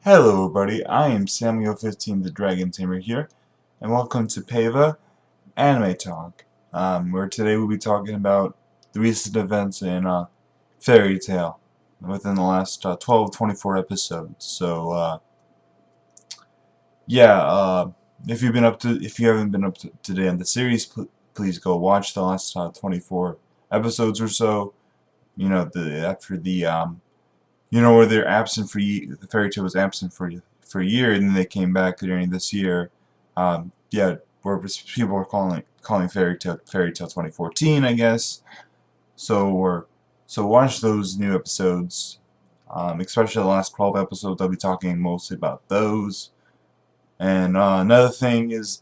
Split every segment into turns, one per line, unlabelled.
Hello everybody, I am Samuel15 the Dragon Tamer here, and welcome to PAVA Anime Talk, where today we'll be talking about the recent events in Fairy Tail within the last 12-24 episodes. So, yeah, if you haven't been up to today on the series, please go watch the last 24 episodes or so. You know, after the where they're absent for the fairy tale was absent for a year, and then they came back during this year. Yeah, where people are calling fairy tale 2014, I guess. So watch those new episodes, especially the last 12 episodes. I'll be talking mostly about those. And another thing is,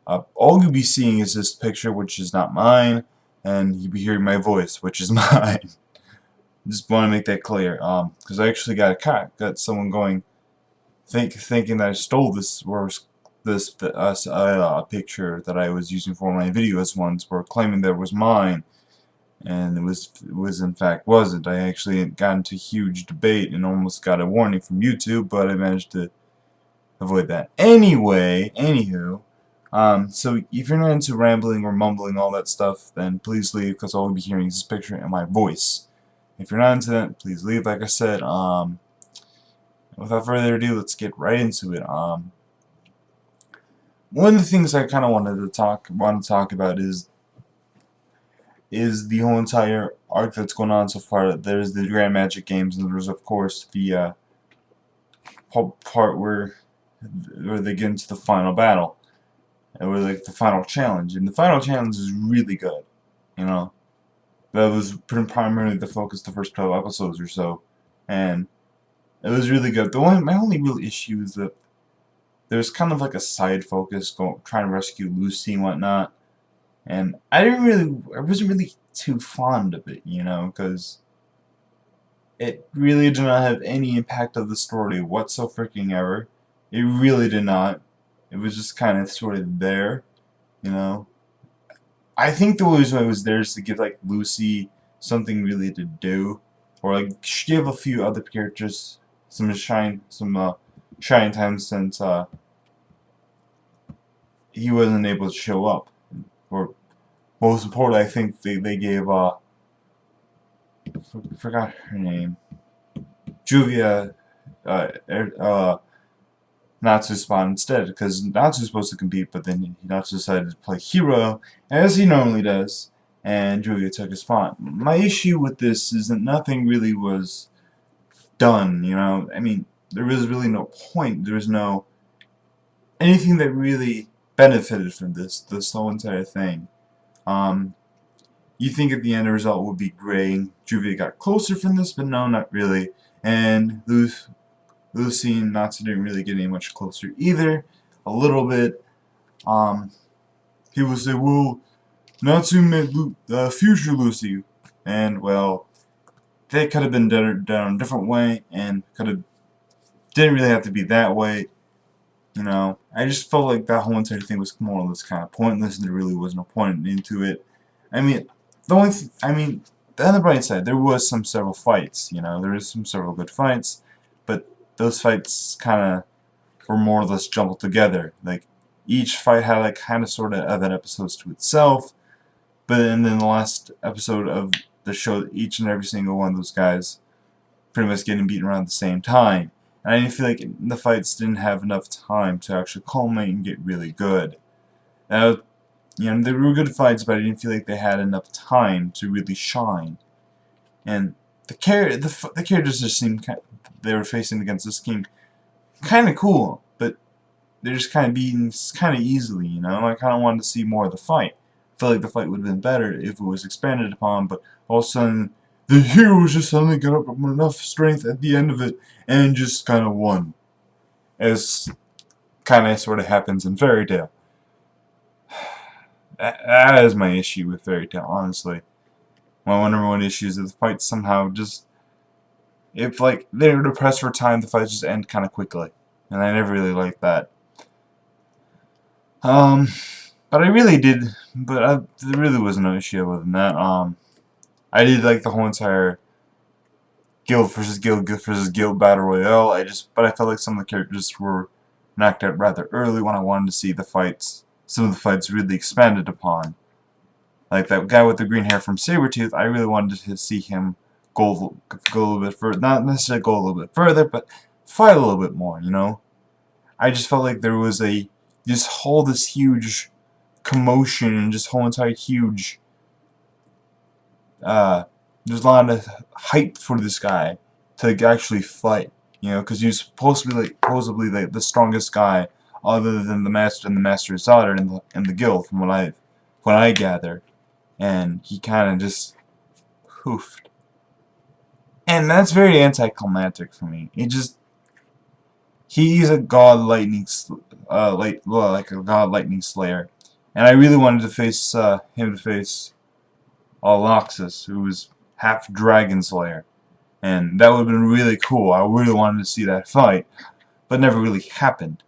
all you'll be seeing is this picture, which is not mine, and you'll be hearing my voice, which is mine. Just want to make that clear, because I actually got someone going, thinking that I stole this picture that I was using for my videos once, were claiming that it was mine, and it was in fact wasn't. I actually got into a huge debate and almost got a warning from YouTube, but I managed to avoid that. Anywho, so if you're not into rambling or mumbling all that stuff, then please leave, because all you'll be hearing is this picture and my voice. If you're not into that, please leave. Like I said, without further ado, let's get right into it. One of the things I kind of want to talk about is the whole entire arc that's going on so far. There's the Grand Magic Games, and there's of course the part where they get into the final battle, or like the final challenge, and the final challenge is really good. You know, that was primarily the focus the first 12 episodes or so, and it was really good. My only real issue is that there's kind of like a side focus trying to rescue Lucy and whatnot, and I wasn't really too fond of it, you know, because it really did not have any impact of the story whatsoever. It really did not. It was just kind of sort of there, you know. I think the reason why it was there is to give like Lucy something really to do, or like give a few other characters some shine time, since he wasn't able to show up. Or most importantly, I think they gave forgot her name, Juvia, Natsu's spot instead, because Natsu's supposed to compete, but then Natsu decided to play hero, as he normally does, and Juvia took his spot. My issue with this is that nothing really was done, you know. I mean, there was really no point. There was no anything that really benefited from this whole entire thing. You think at the end the result would be great. Juvia got closer from this, but no, not really. And Lucy and Natsu didn't really get any much closer either. A little bit. People say, well, Natsu met future Lucy. And, well, that could have been done a different way, and didn't really have to be that way. You know, I just felt like that whole entire thing was more or less kind of pointless, and there really was no point into it. I mean, the other bright side, there was several fights. You know, there was several good fights, but those fights kind of were more or less jumbled together. Like, each fight had like kind of sort of event episodes to itself, but then in the last episode of the show, each and every single one of those guys pretty much getting beaten around at the same time. And I didn't feel like the fights didn't have enough time to actually culminate and get really good. Now, you know, they were good fights, but I didn't feel like they had enough time to really shine. And the characters just seemed they were facing against this king kind of cool, but they're just kind of beaten kind of easily, you know. I kind of wanted to see more of the fight. I feel like the fight would have been better if it was expanded upon, but all of a sudden the heroes just suddenly got up with enough strength at the end of it and just kind of won, as kind of sort of happens in Fairy Tail. That is my issue with Fairy Tail, honestly. My number one issue is that the fights somehow just, if like they're depressed for time, the fights just end kind of quickly, and I never really liked that. But I really did, there really was no issue other than that. I did like the whole entire Guild versus Guild Battle Royale. But I felt like some of the characters were knocked out rather early when I wanted to see some of the fights really expanded upon. Like that guy with the green hair from Sabretooth, I really wanted to see him go a little bit further, not necessarily go a little bit further, but fight a little bit more, you know? I just felt like there was this huge commotion and just whole entire huge, there's a lot of hype for this guy to actually fight, you know, because he's supposed to be supposedly the strongest guy other than the Master and the Master's daughter in the guild, from what I gather, and he kind of just poofed, and that's very anticlimactic for me. He's a god lightning, like a god lightning slayer, and I really wanted to face him to face Loxus, who was half dragon slayer, and that would have been really cool. I really wanted to see that fight, but never really happened.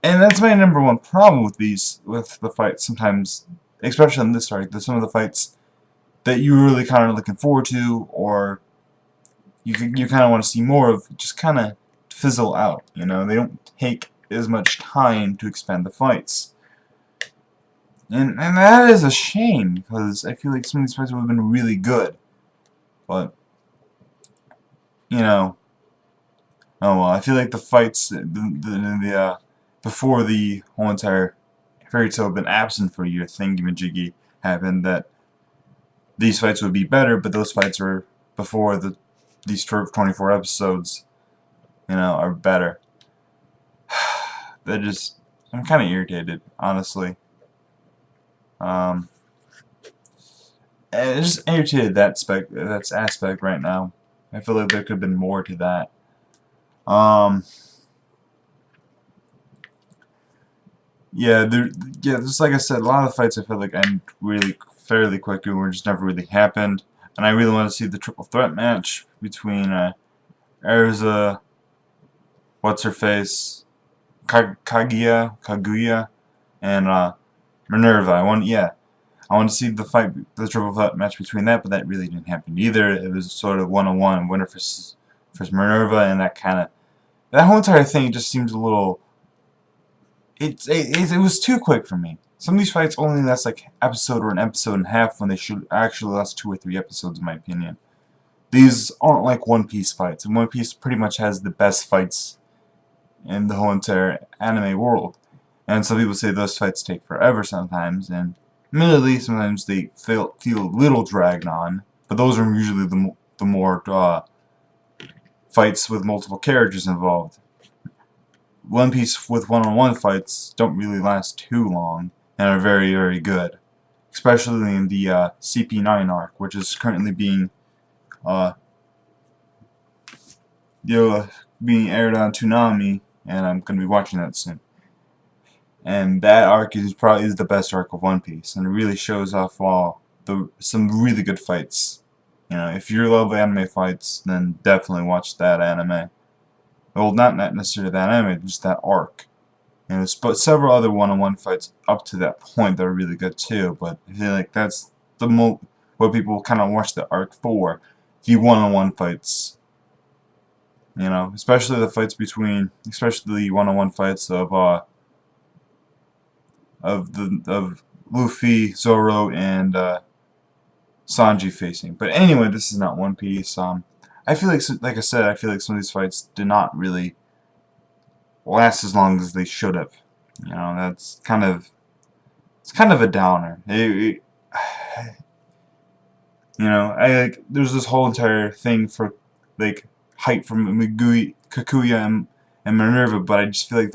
And that's my number one problem with the fights sometimes, especially in this arc. There's some of the fights that you're really kind of looking forward to, or you kind of want to see more of, just kind of fizzle out. You know, they don't take as much time to expand the fights. And that is a shame, because I feel like some of these fights would have been really good. But, you know, oh well, I feel like the fights before the whole entire fairy tale had been absent for a year thingamajiggy happened, that these fights would be better, but those fights were before these 24 episodes, you know, are better. I'm kind of irritated, honestly. And it's just irritated that aspect right now. I feel like there could have been more to that. Yeah, just like I said, a lot of the fights I feel like end really fairly quickly, or just never really happened. And I really want to see the triple threat match between Erza, what's her face, Kaguya, and Minerva. I want to see the triple threat match between that, but that really didn't happen either. It was sort of one-on-one winner versus Minerva, and that whole entire thing just seems a little. It was too quick for me. Some of these fights only last like episode or an episode and a half, when they should actually last 2 or 3 episodes, in my opinion. These aren't like One Piece fights, and One Piece pretty much has the best fights in the whole entire anime world. And some people say those fights take forever sometimes, and admittedly sometimes they feel a little dragged on, but those are usually the more fights with multiple characters involved. One Piece with one-on-one fights don't really last too long and are very, very good, especially in the CP9 arc, which is currently being being aired on Toonami, and I'm going to be watching that soon. And that arc is probably the best arc of One Piece, and it really shows off some really good fights. You know, if you love anime fights, then definitely watch that anime. Well, not necessarily that anime, just that arc. And there's several other one-on-one fights up to that point that are really good too. But I feel like that's what people kind of watch the arc for, the one-on-one fights. You know, especially the one-on-one fights of Luffy, Zoro, and Sanji facing. But anyway, this is not One Piece. I feel like I said, I feel like some of these fights did not really last as long as they should have. You know, it's kind of a downer. You know, there's this whole entire thing for like hype from Kakuya and Minerva, but I just feel like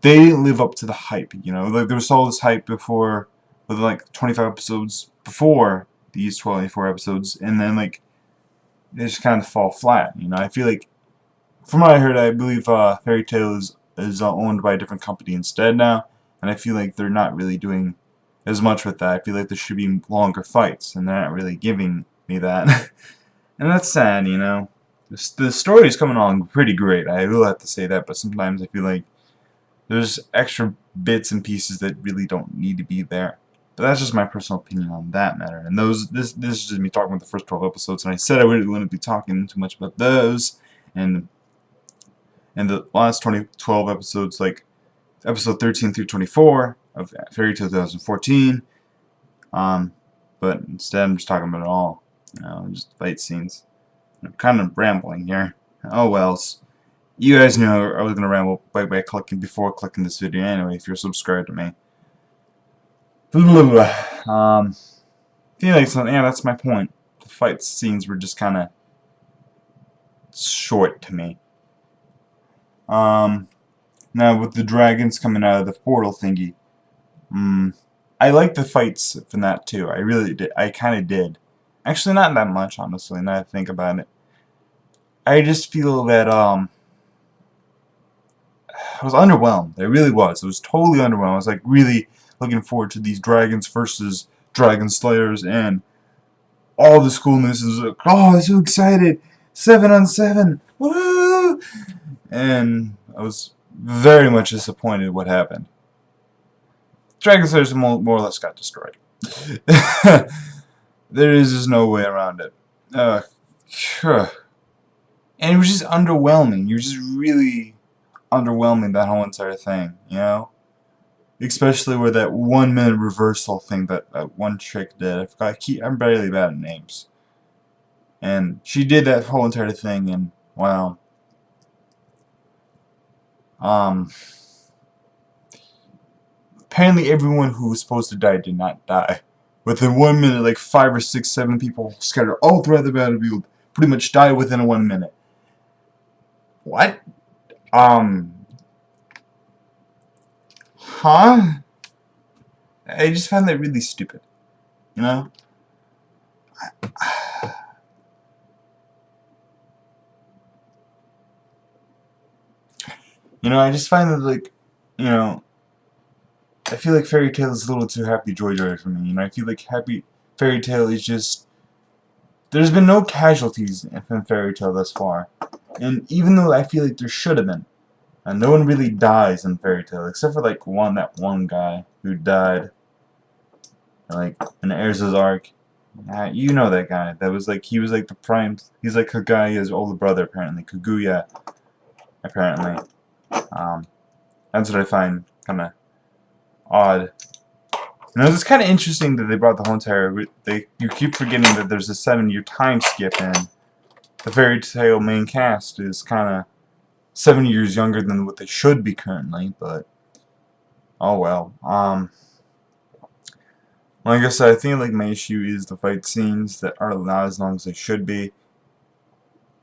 they didn't live up to the hype. You know, like there was all this hype before, with like 25 episodes before these 24 episodes, and then like they just kind of fall flat. You know, I feel like, from what I heard, I believe Fairy Tail is owned by a different company instead now, and I feel like they're not really doing as much with that. I feel like there should be longer fights, and they're not really giving me that. And that's sad, you know. The story is coming along pretty great, I will have to say that, but sometimes I feel like there's extra bits and pieces that really don't need to be there. But that's just my personal opinion on that matter. And this is just me talking about the first 12 episodes. And I said I really wouldn't be talking too much about those. And the last 12 episodes, like episode 13 through 24 of Fairy Tail 2014. But instead I'm just talking about it all. Just fight scenes. I'm kind of rambling here. Oh well. You guys know I was gonna ramble before clicking this video anyway. If you're subscribed to me. Feel like something. Yeah, that's my point. The fight scenes were just kind of short to me. Now with the dragons coming out of the portal thingy, I like the fights from that too. I really did. I kind of did. Actually, not that much, honestly. Now that I think about it, I just feel that I was underwhelmed. I really was. I was totally underwhelmed. I was like really looking forward to these dragons versus dragon slayers and all the school missions. Like, oh, I'm so excited! 7 on 7, woo! And I was very much disappointed what happened. Dragon slayers more or less got destroyed. There is just no way around it. And it was just underwhelming. You were just really underwhelming, that whole entire thing, you know? Especially with that 1 minute reversal thing that one chick did. I'm barely bad at names. And she did that whole entire thing, and wow. Apparently everyone who was supposed to die did not die. Within 1 minute, like 5 or 6, 7 people scattered all throughout the battlefield pretty much died within 1 minute. What? Huh? I just found that really stupid. You know? I just find that, like, I feel like Fairy Tail is a little too happy joy for me. I feel like Fairy Tail is just... There's been no casualties in Fairy Tail thus far. And even though I feel like there should have been, and no one really dies in Fairy Tail, except for like that one guy who died, like in Erza's arc. You know that guy. That was like, he was like the prime. He's like Kagaya's older brother apparently, Kaguya. Apparently, that's what I find kind of odd. It's kind of interesting that they brought the whole entire. You keep forgetting that there's a 7-year time skip, and the Fairy Tail main cast is kind of 7 years younger than what they should be currently. But oh well. Like I said, I think like my issue is the fight scenes that are not as long as they should be.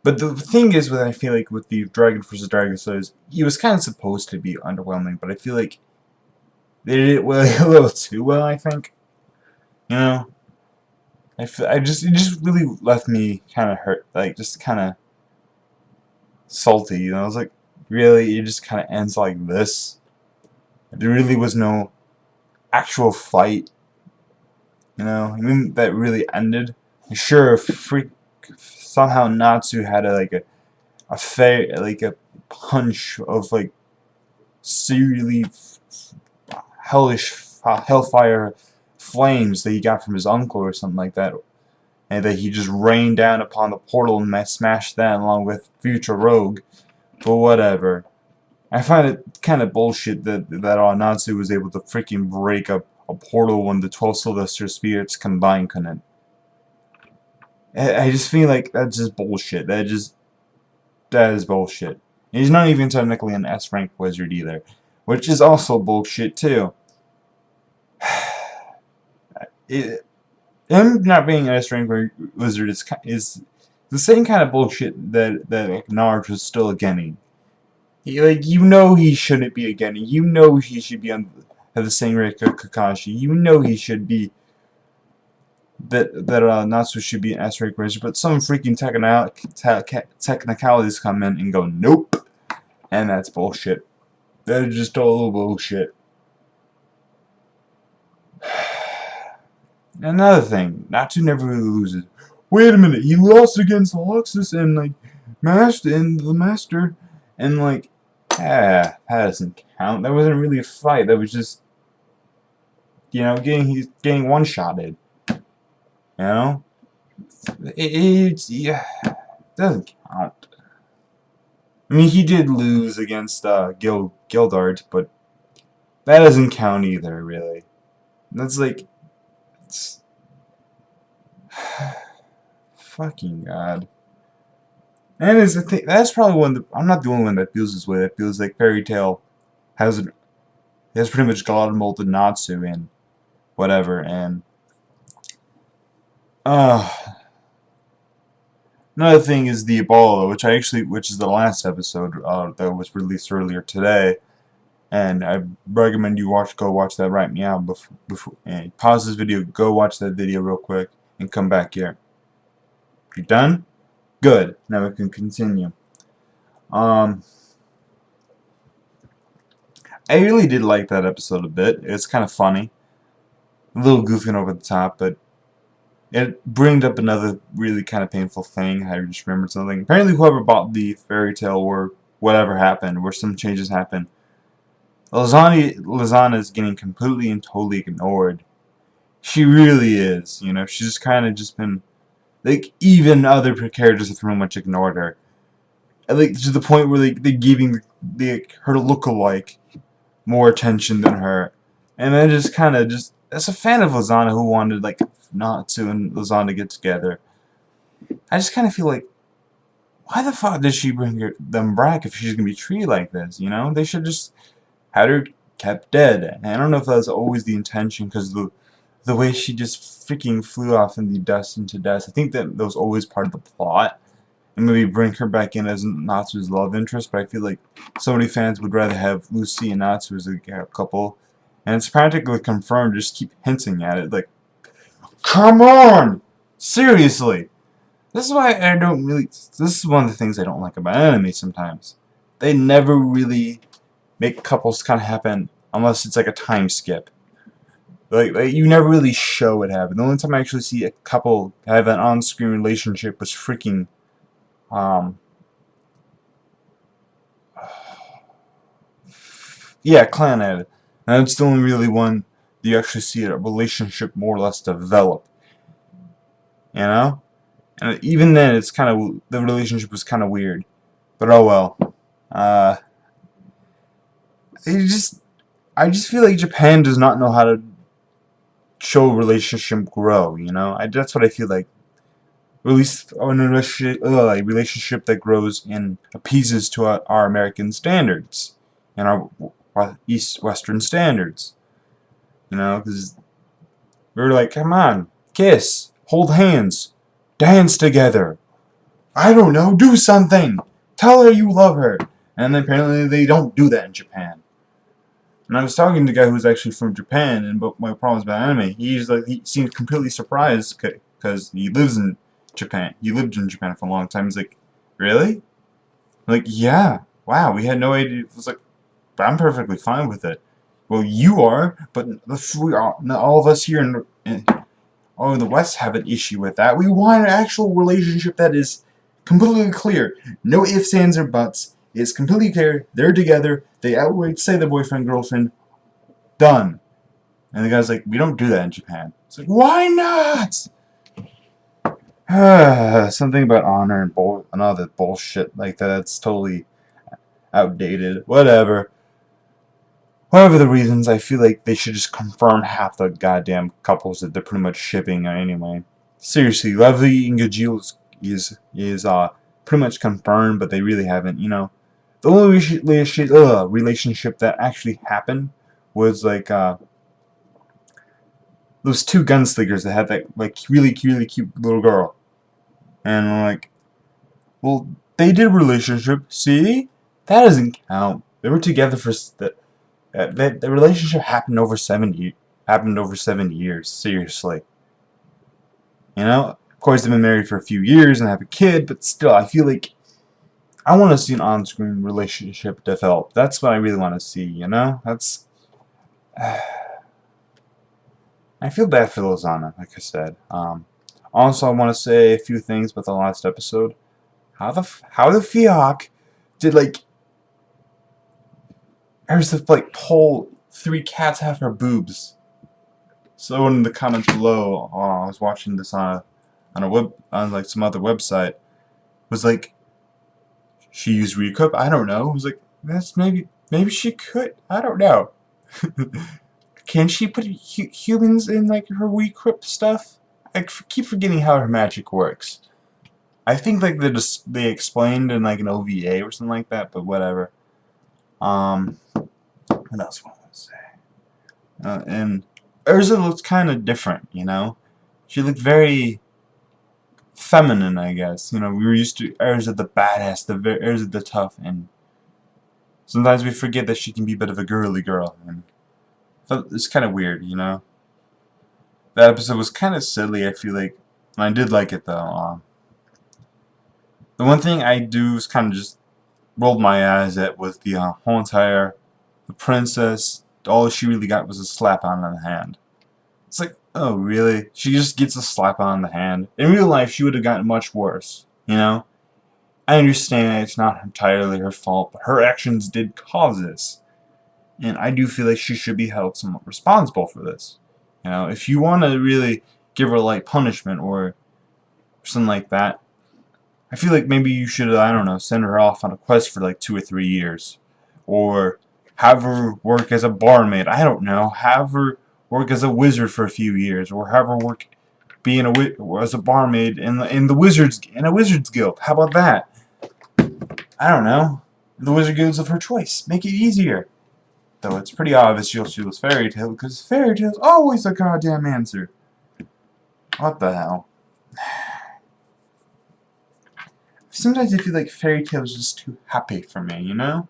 But the thing is, I feel like with the Dragon vs. Dragon Slayers, it was kind of supposed to be underwhelming, but I feel like they did it a little too well, I think. It just really left me kind of hurt, like just kind of salty. I was like, really, it just kind of ends like this. There really was no actual fight. I mean, that really ended. Sure, somehow Natsu had a punch of like seriously hellish hellfire flames that he got from his uncle or something like that, and that he just rained down upon the portal and smashed that along with Future Rogue. But whatever. I find it kind of bullshit that Natsu was able to freaking break up a portal when the 12 Sylvester Spirits combined couldn't. I just feel like that's just bullshit. That is bullshit. And he's not even technically an S-rank wizard either, which is also bullshit too. Him not being an S-rank wizard is the same kind of bullshit that like, Naruto was still getting. He shouldn't be a Genin. He should be on the same rank of Kakashi. He should be that Natsu should be an S-rank wizard, but some freaking technicalities come in and go nope, and that's bullshit. That is just total bullshit. Another thing, Natsu never really loses. Wait a minute, he lost against Loxus and like the Master, and like, that doesn't count. That wasn't really a fight. That was just he's getting one-shotted. You know, it's yeah, it doesn't count. I mean, he did lose against Gildart, but that doesn't count either, really. That's like, it's, fucking God. And it's the thing, that's probably one. I'm not the only one that feels this way. That feels like Fairy Tail has pretty much God molded Natsu and whatever. And uh, another thing is the Ebola, which is the last episode that was released earlier today. And I recommend you go watch that right now before and pause this video, go watch that video real quick, and come back here. You done? Good. Now we can continue. I really did like that episode a bit. It's kind of funny, a little goofy and over the top, but it brings up another really kind of painful thing. I just remembered something. Apparently, whoever bought the Fairy Tail or whatever happened, where some changes happened, Lizana is getting completely and totally ignored. She really is. She's just kind of just been like, even other characters have pretty much ignored her. And, like, to the point where they're giving her lookalike more attention than her. And then just kind of as a fan of Lizana who wanted like Natsu and Lizana to get together, I just kind of feel like, why the fuck did she bring them back if she's gonna be treated like this? They should just had her kept dead. And I don't know if that was always the intention, because the way she just freaking flew off in the dust into dust. I think that was always part of the plot, and maybe bring her back in as Natsu's love interest. But I feel like so many fans would rather have Lucy and Natsu as a couple, and it's practically confirmed. Just keep hinting at it, like, come on, seriously. This is why I don't really. This is one of the things I don't like about anime sometimes. They never really make couples kind of happen unless it's like a time skip. Like you never really show it happen. The only time I actually see a couple have an on-screen relationship was freaking, yeah, Clan Ed. And it's the only really one that you actually see a relationship more or less develop. And even then, it's kind of, the relationship was kind of weird. But oh well. I just feel like Japan does not know how to show a relationship grow, that's what I feel like. Or at least a relationship that grows and appeases to our American standards and our Western standards. Because we're like, come on, kiss, hold hands, dance together. I don't know, do something. Tell her you love her. And apparently they don't do that in Japan. And I was talking to a guy who's actually from Japan, and but my problems about anime, he seemed completely surprised because he lives in Japan. He lived in Japan for a long time. He's like, really? I'm like, yeah. Wow, we had no idea. It was like, but I'm perfectly fine with it. Well, you are, but all of us here in the West have an issue with that. We want an actual relationship that is completely clear. No ifs, ands, or buts. It's completely clear. They're together. They outright say they're boyfriend, girlfriend. Done. And the guy's like, we don't do that in Japan. It's like, why not? Something about honor and all that bullshit like that. That's totally outdated. Whatever. Whatever the reasons, I feel like they should just confirm half the goddamn couples that they're pretty much shipping anyway. Seriously, Lovely and Gajil is pretty much confirmed, but they really haven't, The only relationship that actually happened was like those two gunslingers that had that like really cute little girl, and I'm like, well, they did a relationship. See, that doesn't count. They were together for the relationship happened over 7 years. Seriously, Of course, they've been married for a few years and have a kid, but still, I feel like I want to see an on-screen relationship develop. That's what I really want to see, That's... I feel bad for Lozana, like I said. Also, I want to say a few things about the last episode. How the Fiok did, like... There's this, like, whole 3 cats have her boobs. someone in the comments below, I was watching this on like some other website, was like, she used re-equip. I don't know. I was like, that's maybe she could. I don't know. Can she put humans in like her re-equip stuff? I keep forgetting how her magic works. I think like they explained in like an OVA or something like that, but whatever. What else was I want to say? And Urza looks kind of different, you know. She looked very feminine, I guess. You know, we were used to Urza the badass, Urza the tough, and sometimes we forget that she can be a bit of a girly girl, and it's kind of weird, you know. That episode was kind of silly, I feel like, and I did like it though. The one thing I do is kind of just rolled my eyes at was the whole entire the princess. All she really got was a slap on the hand. It's like, oh really? She just gets a slap on the hand. In real life, she would have gotten much worse. You know. I understand it's not entirely her fault, but her actions did cause this. And I do feel like she should be held somewhat responsible for this. You know, if you want to really give her light punishment or something like that, I feel like maybe you should, I don't know, send her off on a quest for like 2 or 3 years. Or have her work as a barmaid. I don't know. Have her work as a wizard for a few years. Or have her work being as a barmaid in a wizard's guild. How about that? I don't know. The wizard guilds of her choice. Make it easier. Though it's pretty obvious she was Fairy Tail, because Fairy Tail's always a goddamn answer. What the hell? Sometimes I feel like Fairy Tail is just too happy for me, you know?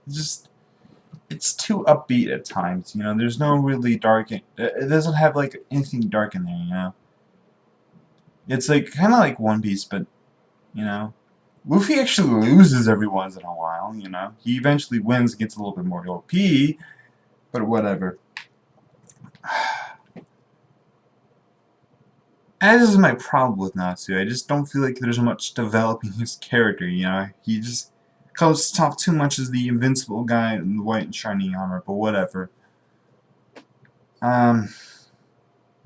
It's too upbeat at times, you know? There's no really dark... It doesn't have, like, anything dark in there, you know? It's, like, kind of like One Piece, but, you know? Luffy actually loses every once in a while, you know? He eventually wins and gets a little bit more OP, but whatever. And this is my problem with Natsu. I just don't feel like there's much developing his character, you know? He just comes off too much as the invincible guy in the white and shiny armor, but whatever. What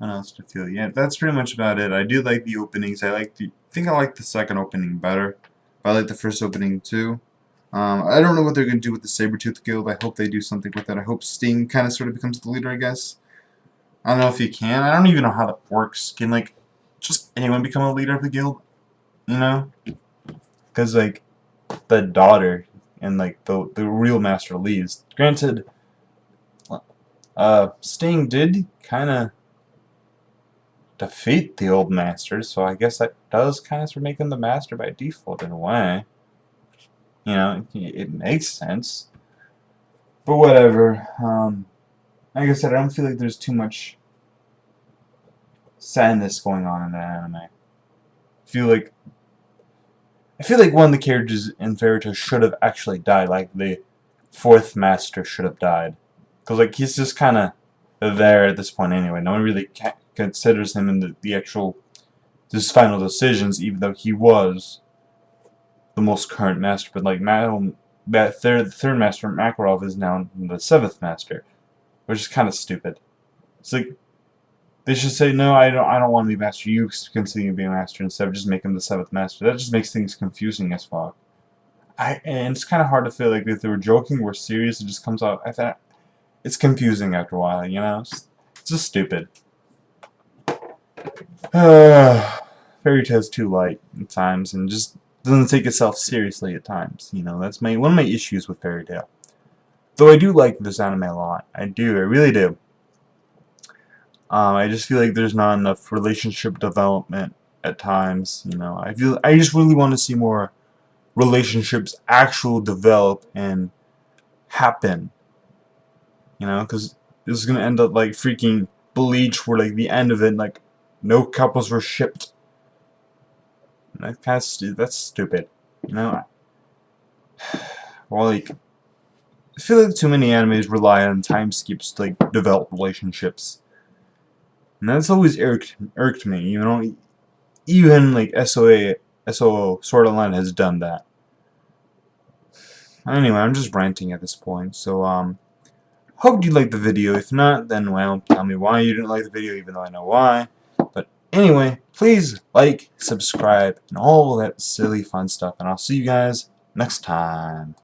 else to feel? Yeah, that's pretty much about it. I do like the openings. I think I like the second opening better. But I like the first opening too. I don't know what they're going to do with the Sabretooth Guild. I hope they do something with that. I hope Sting kind of sort of becomes the leader, I guess. I don't know if he can. I don't even know how that works. Can, like, just anyone become a leader of the guild? You know? Because, like, the daughter and, like, the real master leaves. Granted, Sting did kind of defeat the old master, so I guess that does kind of sort of make him the master by default in a way. You know, it makes sense. But whatever. Like I said, I don't feel like there's too much sadness going on in that anime. I feel like one of the characters in Fairy Tail should have actually died, like the fourth master should have died. Because, like, he's just kind of there at this point anyway. No one really considers him in the actual his final decisions, even though he was the most current master. But, like, the third master, Makarov, is now the seventh master, which is kind of stupid. It's like, they should say, no, I don't want to be master. You continue being master instead of just make him the seventh master. That just makes things confusing as fuck. And it's kind of hard to feel like if they were joking or serious, it just comes out. I thought it's confusing after a while, you know. It's just stupid. Fairy Tail's too light at times and just doesn't take itself seriously at times. You know, that's one of my issues with Fairy Tail. Though I do like this anime a lot. I really do. I just feel like there's not enough relationship development at times, you know. I just really want to see more relationships actually develop and happen, you know, because this is gonna end up like freaking Bleach, where like the end of it, like no couples were shipped. And that's stupid, you know. Well, like, I feel like too many animes rely on time skips to like develop relationships. And that's always irked me, you know. Even like SOO Sword Online has done that. Anyway, I'm just ranting at this point. So hope you liked the video. If not, then, well, tell me why you didn't like the video, even though I know why. But anyway, please like, subscribe, and all that silly fun stuff. And I'll see you guys next time.